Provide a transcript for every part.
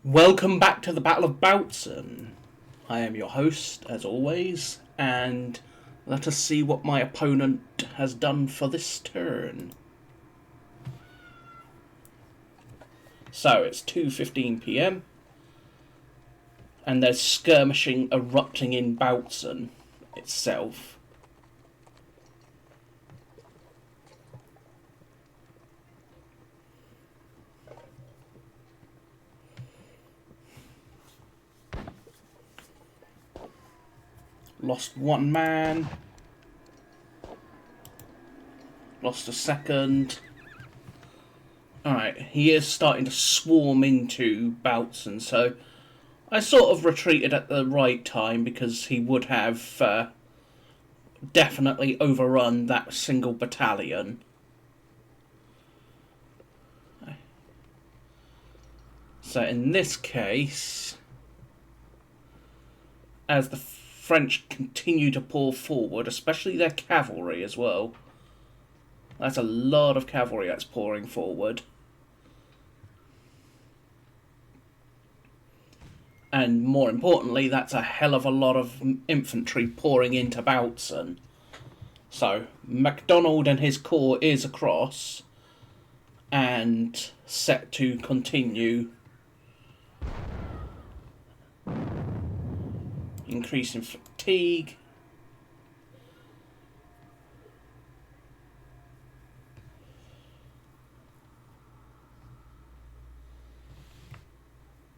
Welcome back to the Battle of Bautzen. I am your host, as always, and let us see what my opponent has done for this turn. So it's 2:15 p.m. and there's skirmishing erupting in Bautzen itself. Lost one man. Lost a second. Alright, he is starting to swarm into Bautzen, so I sort of retreated at the right time because he would have definitely overrun that single battalion. So in this case, as the French continue to pour forward, especially their cavalry as well. That's a lot of cavalry that's pouring forward. And more importantly, that's a hell of a lot of infantry pouring into Bautzen. So, MacDonald and his corps is across and set to continue increasing fatigue.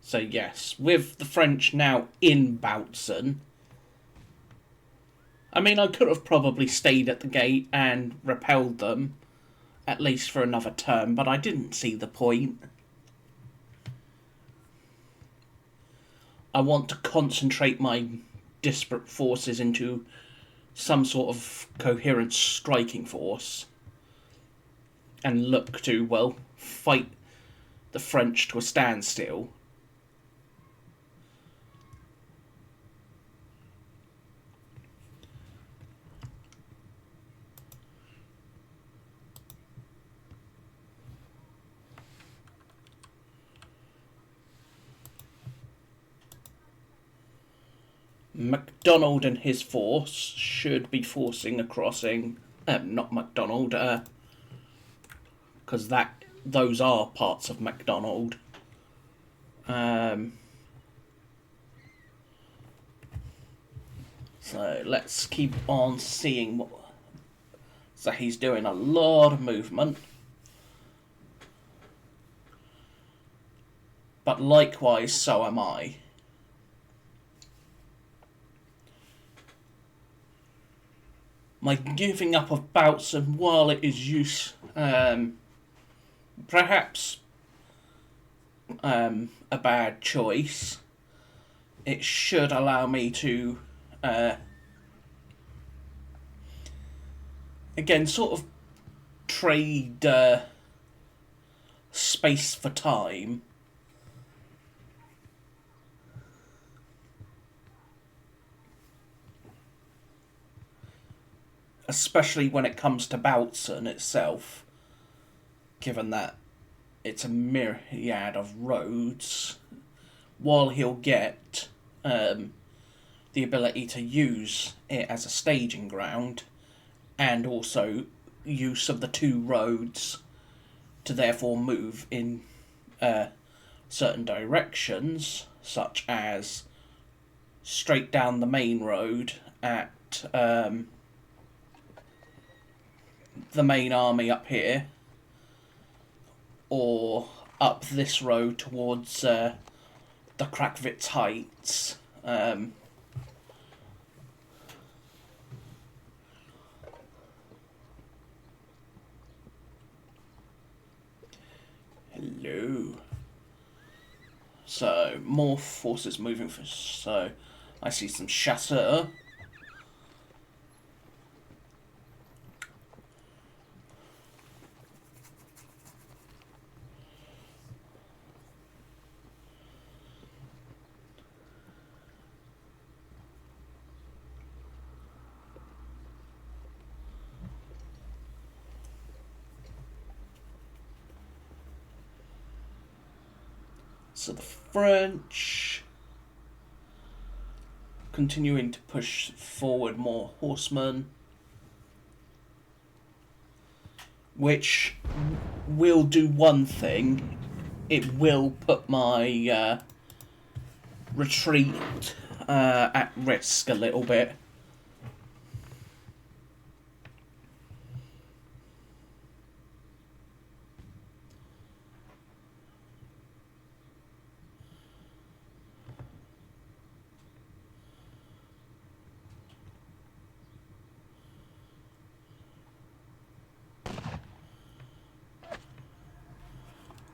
So yes, with the French now in Bautzen, I mean, I could have probably stayed at the gate and repelled them, at least for another turn, but I didn't see the point. I want to concentrate my disparate forces into some sort of coherent striking force and look to, well, fight the French to a standstill. MacDonald and his force should be forcing a crossing. Not MacDonald, because those are parts of MacDonald. So let's keep on seeing what. So he's doing a lot of movement. But likewise, so am I. My giving up of Bautzen, while it is perhaps a bad choice, it should allow me to again sort of trade space for time. Especially when it comes to Bautzen itself, given that it's a myriad of roads, while he'll get the ability to use it as a staging ground, and also use of the two roads to therefore move in certain directions, such as straight down the main road at the main army up here, or up this road towards the Krakvitz Heights. Hello. So, more forces moving for. So, I see some chasseurs. So the French continuing to push forward more horsemen, which will do one thing. It will put my retreat at risk a little bit.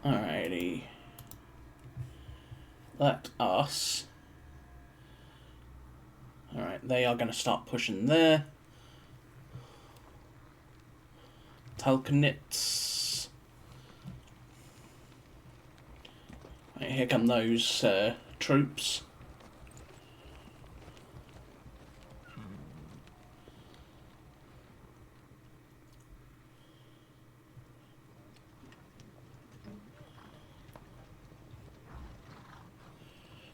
Alrighty. Let us. Alright, they are going to start pushing there. Talkanitz. Right, here come those troops.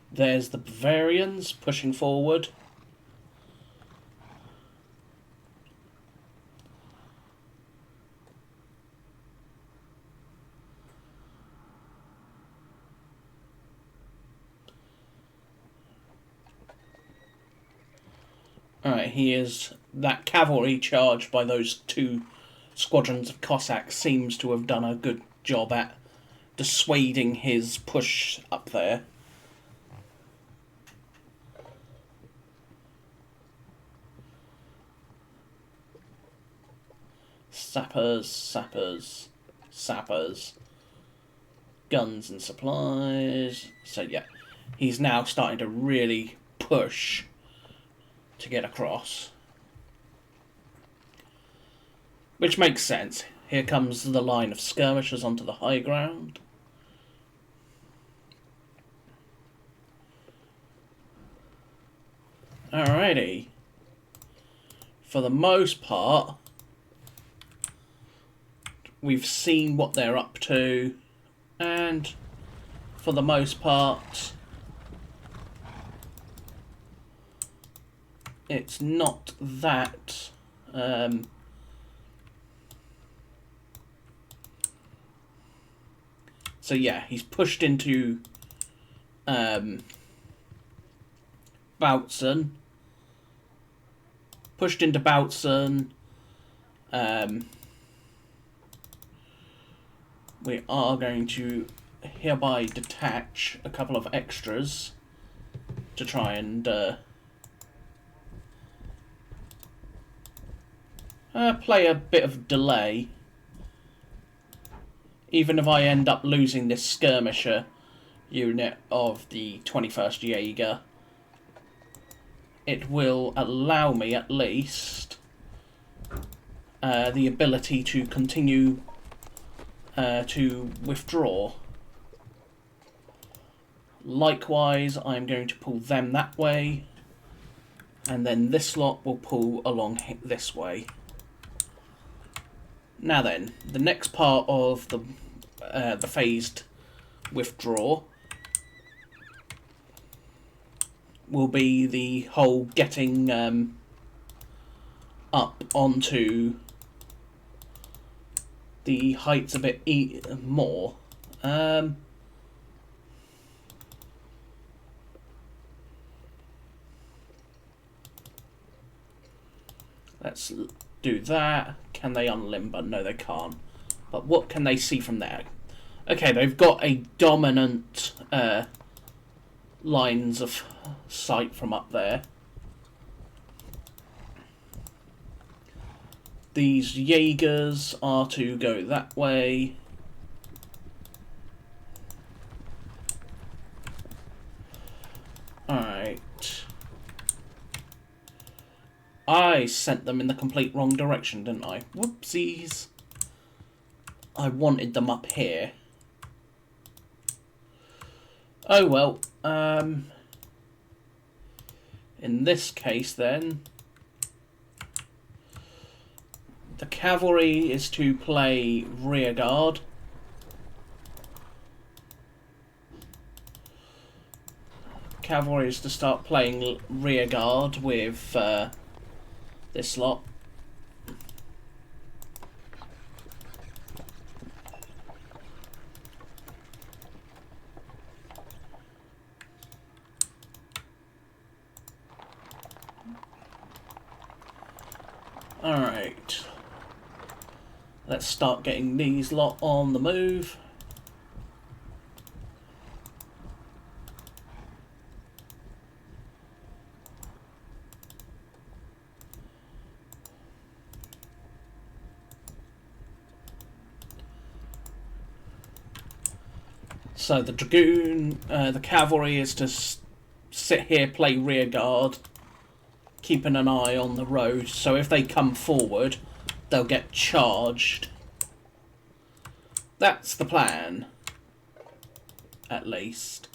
There's the Bavarians pushing forward. Alright, here's that cavalry charge by those two squadrons of Cossacks seems to have done a good job at dissuading his push up there. Sappers, sappers, sappers. Guns and supplies. So yeah, he's now starting to really push to get across. Which makes sense. Here comes the line of skirmishers onto the high ground. Alrighty. For the most part, we've seen what they're up to, and for the most part, it's not that so yeah, he's pushed into Bautzen. Pushed into Bautzen. We are going to hereby detach a couple of extras to try and play a bit of delay. Even if I end up losing this skirmisher unit of the 21st Jaeger, it will allow me at least the ability to continue to withdraw. Likewise, I'm going to pull them that way, and then this lot will pull along this way. Now then, the next part of the phased withdraw will be the whole getting up onto the heights a bit more. Let's do that. Can they unlimber? No, they can't. But what can they see from there? Okay, they've got a dominant lines of sight from up there. These Jaegers are to go that way. Alright. I sent them in the complete wrong direction, didn't I? Whoopsies. I wanted them up here. Oh well. In this case then, the cavalry is to play rear guard. cavalry is to start playing rear guard with this lot. Alright. Let's start getting these lot on the move. So the dragoon, the cavalry is to sit here, play rear guard, keeping an eye on the road. So if they come forward, they'll get charged. That's the plan, at least.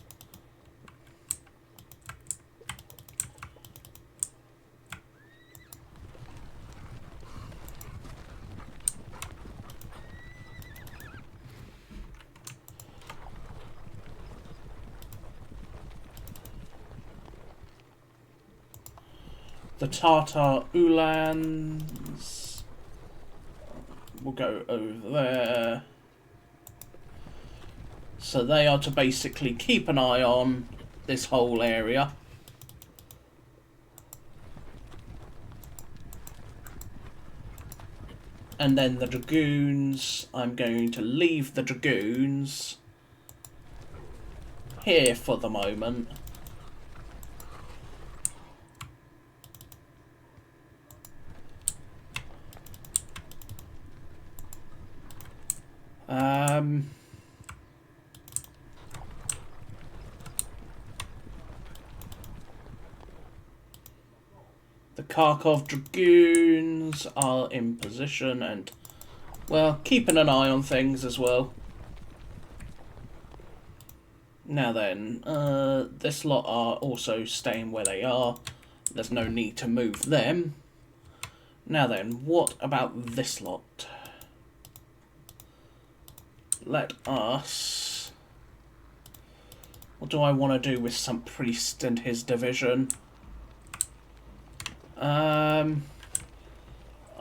The Tartar Uhlans will go over there. So they are to basically keep an eye on this whole area. And then the dragoons, I'm going to leave the dragoons here for the moment. The Kharkov Dragoons are in position and, well, keeping an eye on things as well. Now then, this lot are also staying where they are. There's no need to move them. Now then, what about this lot? Let us... What do I want to do with some priest and his division?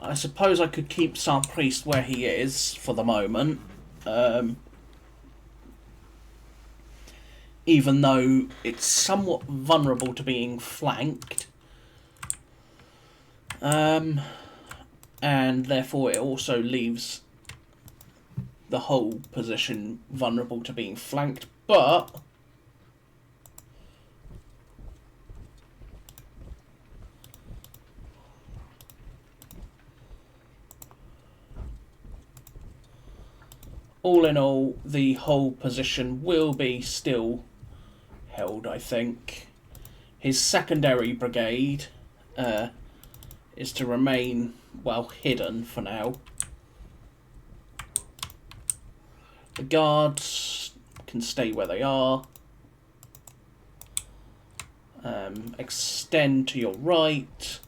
I suppose I could keep some priest where he is for the moment. Even though it's somewhat vulnerable to being flanked. And therefore it also leaves the whole position vulnerable to being flanked, but all in all, the whole position will be still held, I think. His secondary brigade is to remain, well, hidden for now. The guards can stay where they are. Extend to your right.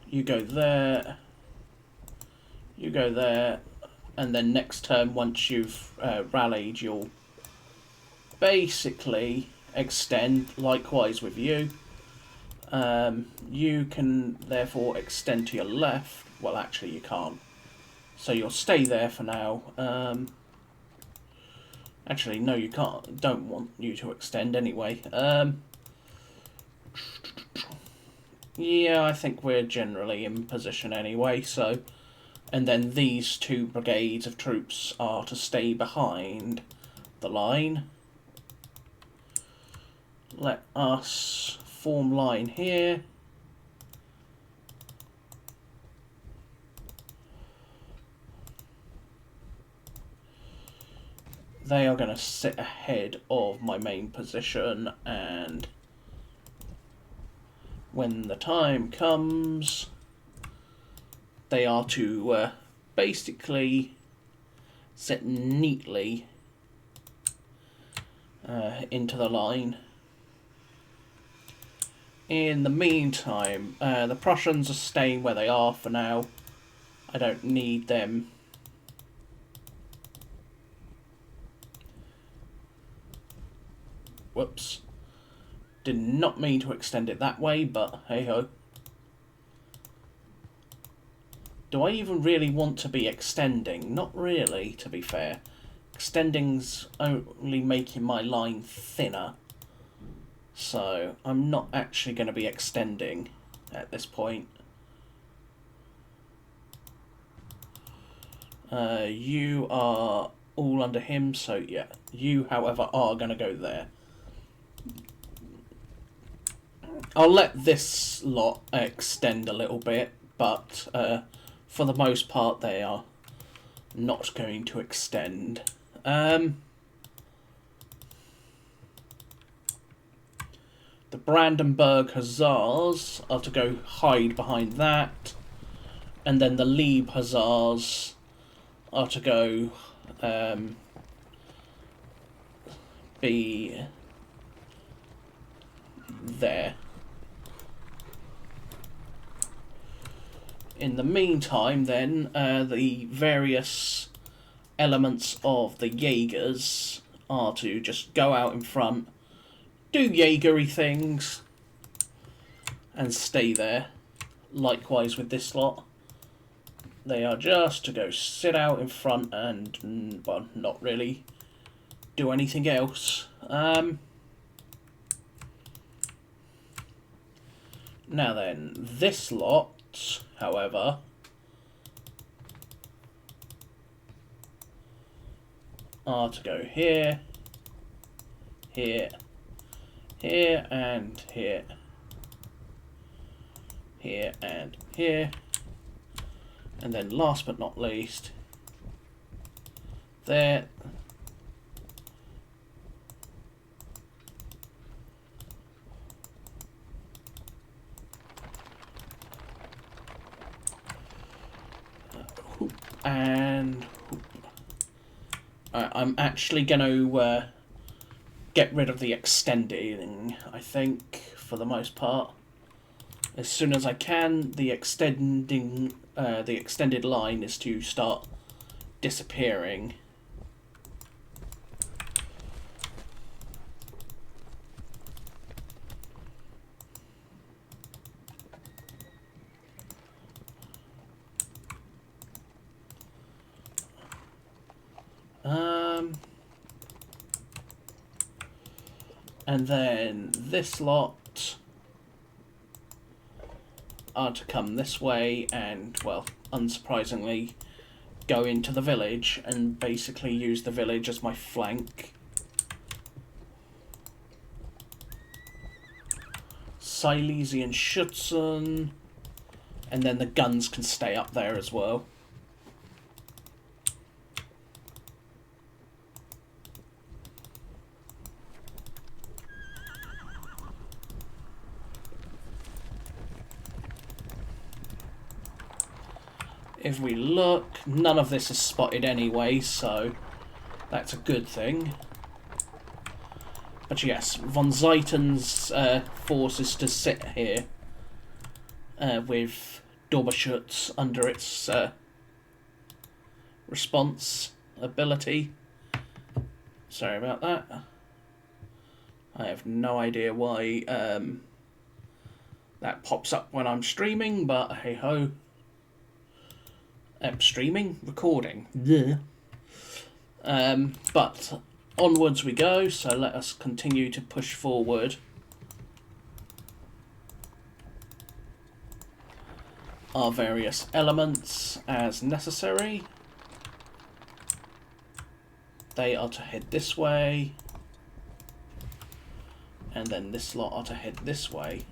You go there. You go there. And then next turn, once you've rallied, you'll basically extend. Likewise with you. You can therefore extend to your left. Well, actually you can't. So you'll stay there for now. Actually, no, you can't. Don't want you to extend anyway. Yeah, I think we're generally in position anyway, so... And then these two brigades of troops are to stay behind the line. Let us form line here. They are going to sit ahead of my main position, and when the time comes, they are to basically sit neatly into the line. In the meantime, the Prussians are staying where they are for now. I don't need them. Whoops. Did not mean to extend it that way, but hey-ho. Do I even really want to be extending? Not really, to be fair. Extending's only making my line thinner. So, I'm not actually going to be extending at this point. You are all under him, so yeah. You, however, are going to go there. I'll let this lot extend a little bit, but for the most part they are not going to extend. The Brandenburg Hussars are to go hide behind that, and then the Lieb Hussars are to go be there. In the meantime, then, the various elements of the Jaegers are to just go out in front, do Jaegery things, and stay there. Likewise with this lot. They are just to go sit out in front and, well, not really do anything else. Now then, this lot, however, are to go here, here, here, and here, here, and here, and then last but not least, there. And I'm actually going to get rid of the extending, I think, for the most part. As soon as I can, the extended line is to start disappearing. And then this lot are to come this way and, well, unsurprisingly, go into the village and basically use the village as my flank. Silesian Schutzen, and then the guns can stay up there as well. If we look, none of this is spotted anyway, so that's a good thing. But yes, von Zuyten's forces to sit here with Doberschutz under its response ability. Sorry about that. I have no idea why that pops up when I'm streaming, but hey ho. Streaming? Recording. Yeah. But onwards we go, so let us continue to push forward. Our various elements as necessary. They are to head this way. And then this lot are to head this way.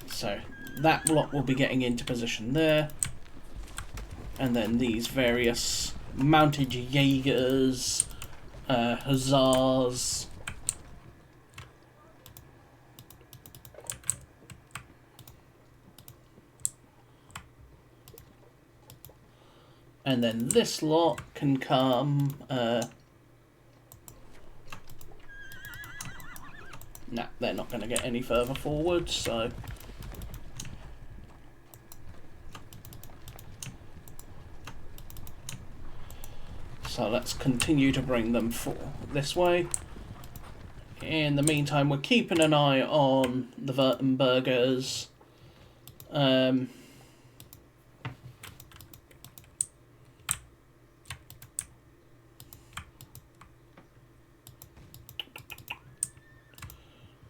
So that lot will be getting into position there. And then these various mounted Jaegers, Hussars, and then this lot can come. Nah, they're not going to get any further forward, so So let's continue to bring them this way. In the meantime, we're keeping an eye on the Württembergers. Alright,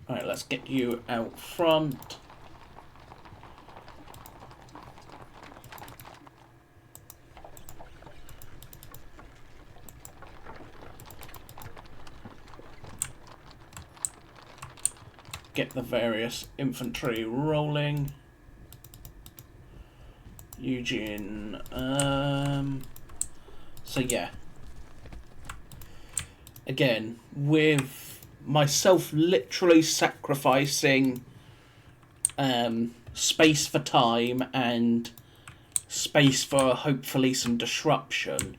let's get you out front. Get the various infantry rolling. Eugene. So yeah. Again, with myself literally sacrificing space for time and space for hopefully some disruption,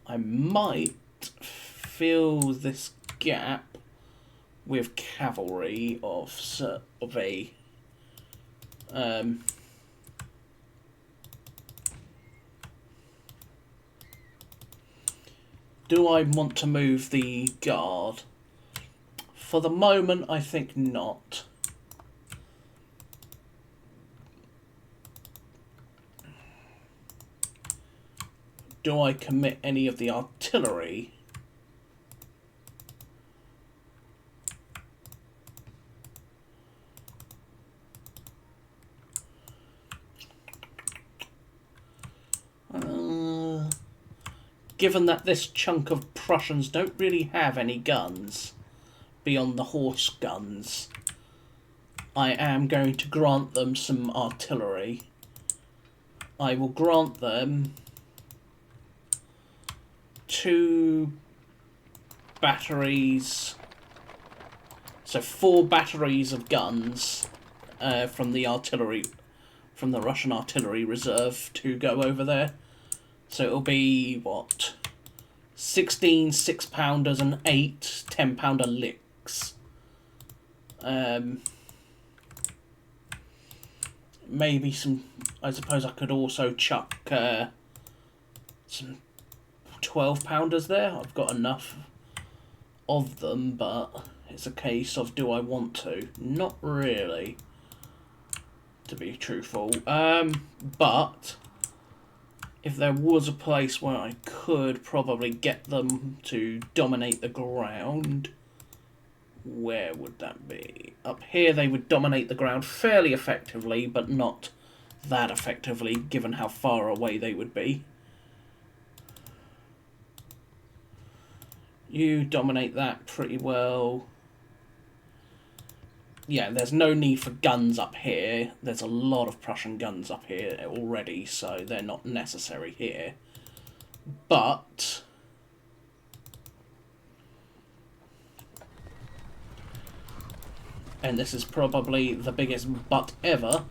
I might fill this gap with cavalry of a do I want to move the guard? For the moment, I think not. Do I commit any of the artillery? Given that this chunk of Prussians don't really have any guns beyond the horse guns, I am going to grant them some artillery. I will grant them 2 batteries, so 4 batteries of guns from the artillery, from the Russian artillery reserve to go over there. So it'll be, what, 16 6-pounders and 8 10-pounder licks. Maybe some, I suppose I could also chuck some 12-pounders there. I've got enough of them, but it's a case of, do I want to? Not really, to be truthful. But if there was a place where I could probably get them to dominate the ground, where would that be? Up here they would dominate the ground fairly effectively, but not that effectively given how far away they would be. You dominate that pretty well. Yeah, there's no need for guns up here. There's a lot of Prussian guns up here already, so they're not necessary here. But and this is probably the biggest but ever,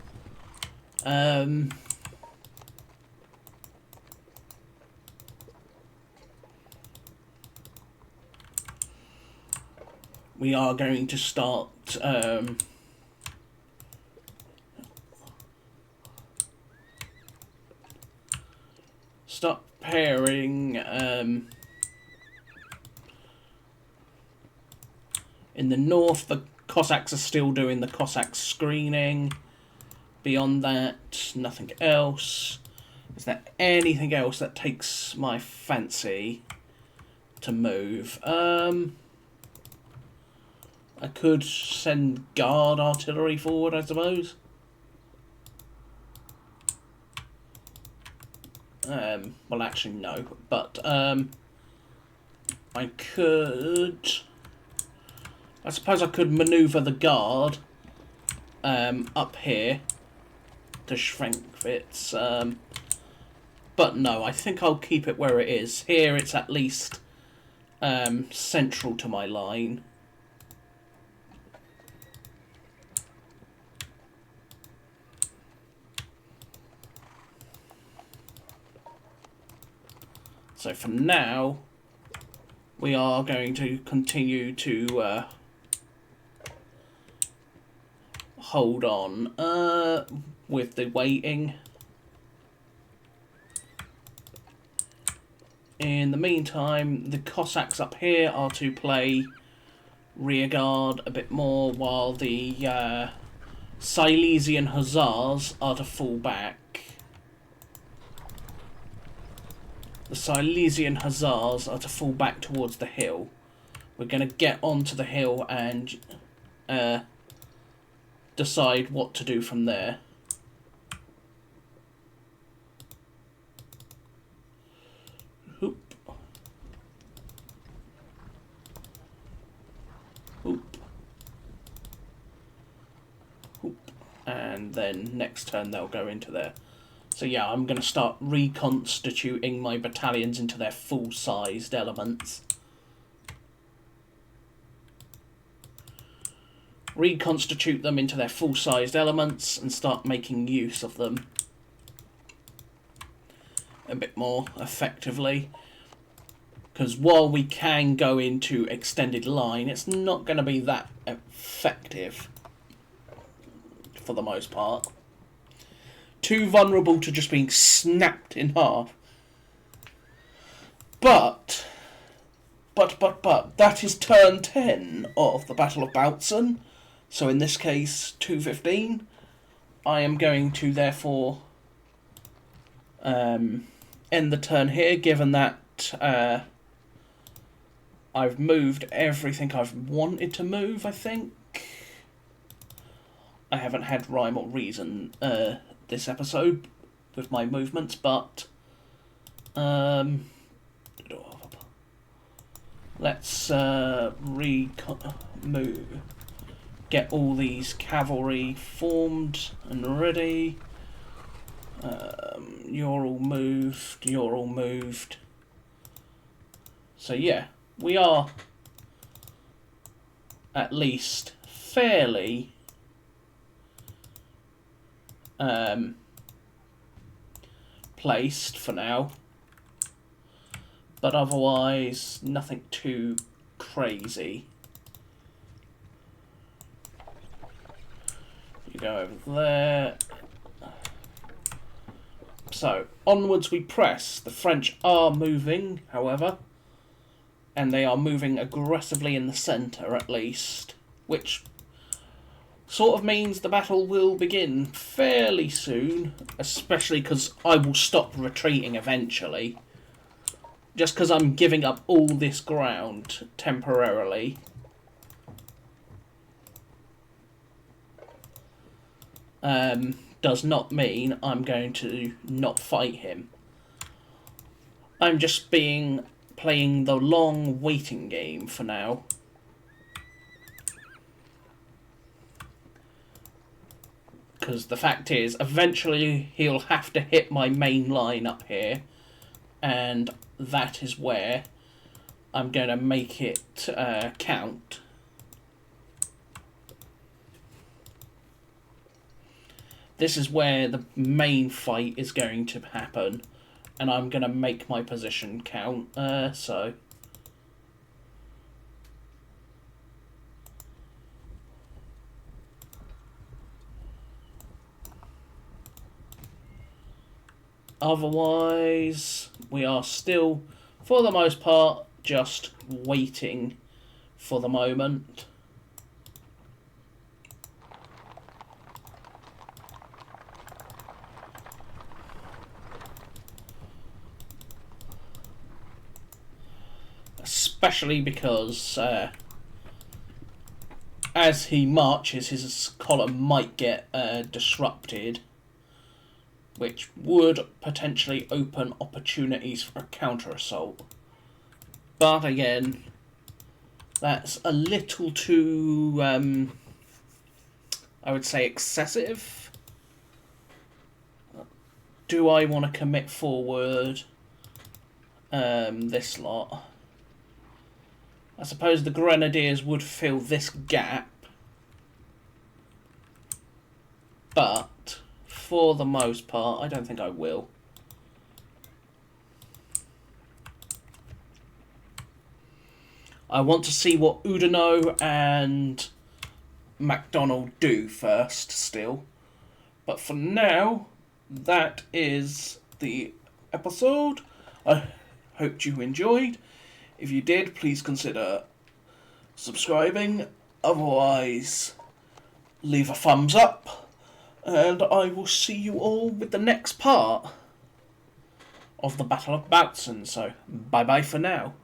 we are going to start pairing in the north. The Cossacks are still doing the Cossack screening. Beyond that, nothing else. Is there anything else that takes my fancy to move? I could send guard artillery forward, I suppose. Well, actually, no. But I could... I suppose I could manoeuvre the guard up here to Schwenkwitz. But no, I think I'll keep it where it is. Here it's at least central to my line. So for now, we are going to continue to hold on with the waiting. In the meantime, the Cossacks up here are to play rearguard a bit more, while the Silesian Hussars are to fall back. The Silesian Hussars are to fall back towards the hill. We're going to get onto the hill and decide what to do from there. Hoop. Hoop. Hoop. And then next turn they'll go into there. So yeah, I'm going to start reconstituting my battalions into their full-sized elements. Reconstitute them into their full-sized elements and start making use of them a bit more effectively. Because while we can go into extended line, it's not going to be that effective for the most part. Too vulnerable to just being snapped in half. But, that is turn 10 of the Battle of Bautzen. So in this case, 2:15. I am going to therefore end the turn here, given that I've moved everything I've wanted to move, I think. I haven't had rhyme or reason this episode with my movements, but let's move. Get all these cavalry formed and ready. You're all moved. You're all moved. So yeah, we are at least fairly placed for now, but otherwise nothing too crazy. You go over there. So onwards we press. The French are moving, however, and they are moving aggressively in the centre at least, which sort of means the battle will begin fairly soon, especially because I will stop retreating eventually, just because I'm giving up all this ground temporarily. Does not mean I'm going to not fight him. I'm just playing the long waiting game for now. Because the fact is, eventually he'll have to hit my main line up here, and that is where I'm going to make it count. This is where the main fight is going to happen, and I'm going to make my position count, so... Otherwise, we are still, for the most part, just waiting for the moment. Especially because as he marches, his column might get disrupted, which would potentially open opportunities for a counter-assault. But again, that's a little too, I would say, excessive. Do I want to commit forward this lot? I suppose the Grenadiers would fill this gap, but for the most part, I don't think I will. I want to see what Oudinot and MacDonald do first, still. But for now, that is the episode. I Hope you enjoyed. If you did, please consider subscribing. Otherwise, leave a thumbs up. And I will see you all with the next part of the Battle of Bautzen. So, bye-bye for now.